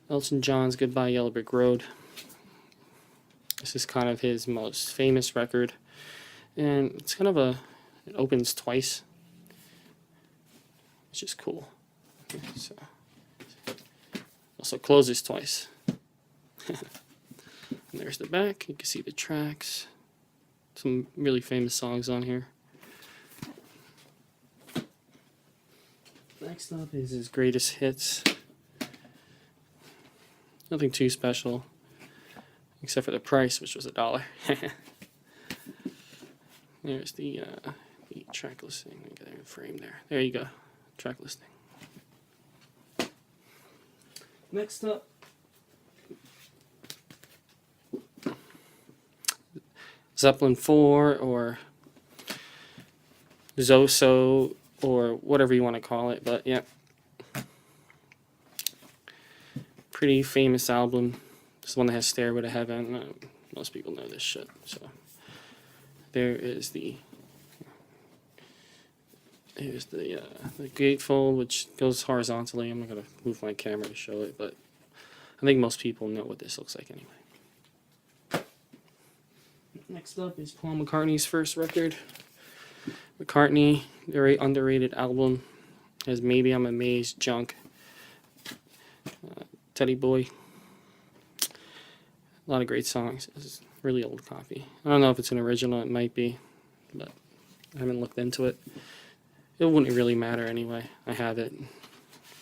Elton John's Goodbye Yellow Brick Road. This is kind of his most famous record. And it's kind of it opens twice, which is cool. So, also closes twice. And there's the back. You can see the tracks. Some really famous songs on here. Next up is his greatest hits. Nothing too special, except for the price, which was $1. There's the track listing. Get it in frame there. There you go, track listing. Next up, Zeppelin 4 or Zoso or whatever you want to call it, but yeah, pretty famous album. This one that has Stairway to Heaven. Most people know this shit. So there is here's the gatefold, which goes horizontally. I'm not gonna move my camera to show it, but I think most people know what this looks like anyway. Next up is Paul McCartney's first record. McCartney, very underrated album. Has Maybe I'm Amazed, Junk, Teddy Boy. A lot of great songs. This is a really old copy. I don't know if it's an original, it might be, but I haven't looked into it. It wouldn't really matter anyway. I have it.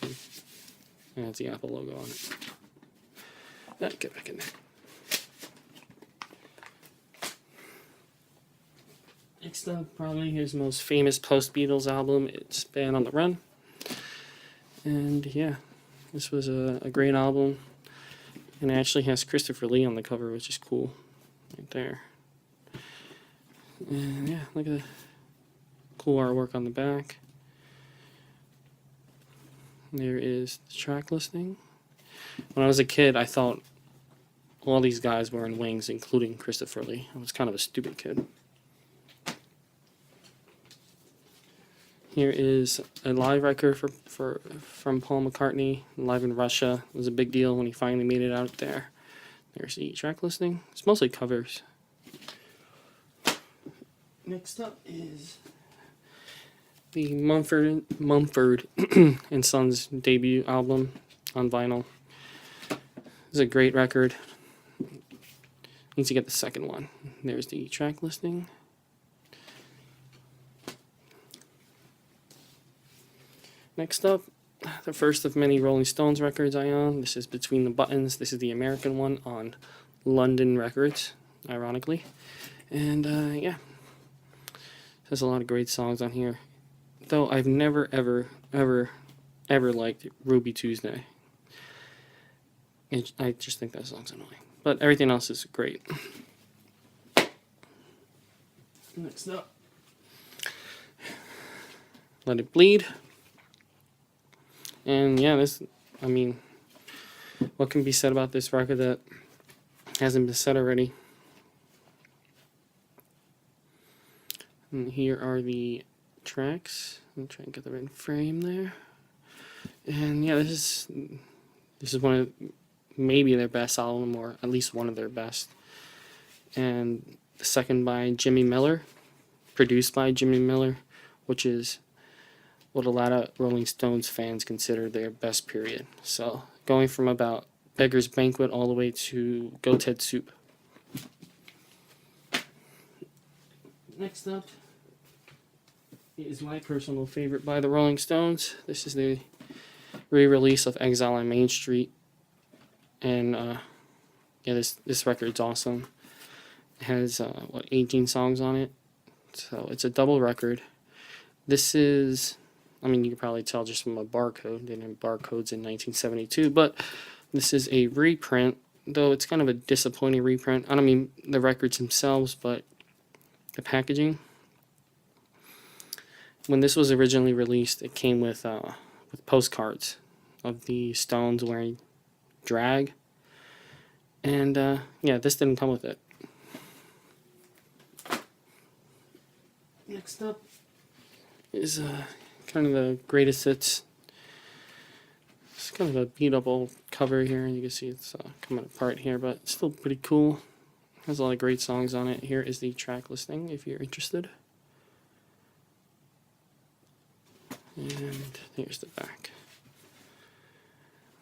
And it's the Apple logo on it. Get back in there. Next up, probably his most famous post-Beatles album. It's Band on the Run. And yeah, this was a great album. And it actually has Christopher Lee on the cover, which is cool. Right there. And yeah, look at the cool artwork on the back. There is the track listing. When I was a kid, I thought all these guys were in Wings, including Christopher Lee. I was kind of a stupid kid. Here is a live record from Paul McCartney, live in Russia. It was a big deal when he finally made it out there. There's the track listing. It's mostly covers. Next up is the Mumford and Sons debut album on vinyl. It's a great record. Need to get the second one. There's the track listing. Next up, the first of many Rolling Stones records I own. This is Between the Buttons. This is the American one on London Records, ironically. And yeah, there's a lot of great songs on here. Though I've never, ever liked Ruby Tuesday. And I just think that song's annoying. But everything else is great. Next up, Let It Bleed. And yeah, what can be said about this record that hasn't been said already? And here are the tracks. I'll try and get them in frame there. And yeah, this is one of maybe their best album, or at least one of their best. And the second by Jimmy Miller, produced by Jimmy Miller, which is what a lot of Rolling Stones fans consider their best period. So going from about Beggar's Banquet all the way to Goat Head Soup. Next up is my personal favorite by the Rolling Stones. This is the re-release of Exile on Main Street. And yeah, this record's awesome. It has 18 songs on it. So it's a double record. This is, you can probably tell just from a barcode. They didn't have barcodes in 1972, but this is a reprint, though it's kind of a disappointing reprint. I don't mean the records themselves, but the packaging. When this was originally released, it came with postcards of the Stones wearing drag. And yeah, this didn't come with it. Next up is kind of the greatest hits. It's kind of a beatable cover here. You can see it's coming apart here, but it's still pretty cool. Has a lot of great songs on it. Here is the track listing if you're interested. And here's the back.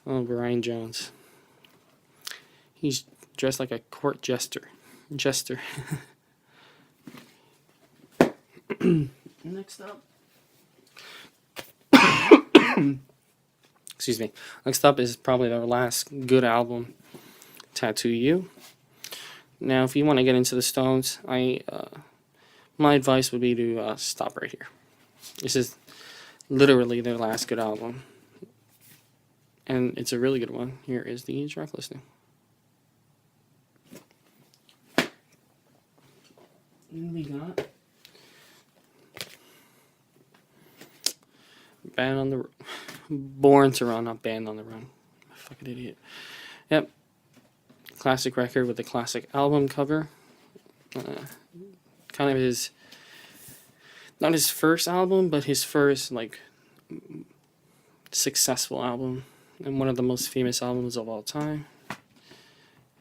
Oh, Brian Jones. He's dressed like a court jester. Next up. Excuse me. Next up is probably their last good album, Tattoo You. Now, if you want to get into the Stones, my advice would be to stop right here. This is literally their last good album, and it's a really good one. Here is the track listing. And we got Born to Run, not Band on the Run. Fucking idiot. Yep. Classic record with the classic album cover. Kind of his, not his first album, but his first, like, successful album. And one of the most famous albums of all time.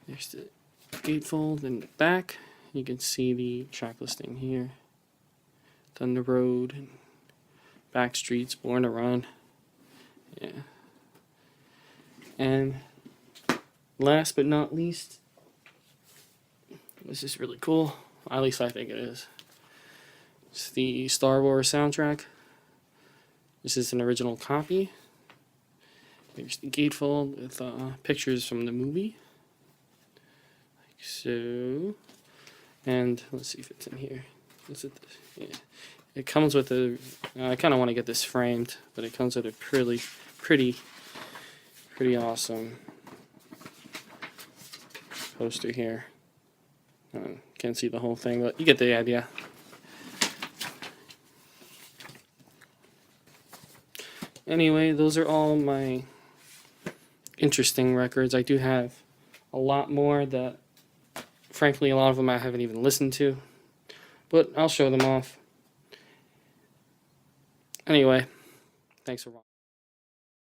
There's the gatefold in the back. You can see the track listing here. Thunder Road, and Backstreets, Born to Run. Yeah. And last but not least, this is really cool. At least I think it is. It's the Star Wars soundtrack. This is an original copy. There's the gatefold with pictures from the movie. Like so. And let's see if it's in here. Is it? Yeah. It comes with a. I kind of want to get this framed, but it comes with a pretty awesome poster here. Can't see the whole thing, but you get the idea. Anyway, those are all my interesting records. I do have a lot more that, frankly, a lot of them I haven't even listened to, but I'll show them off. Anyway, thanks for watching.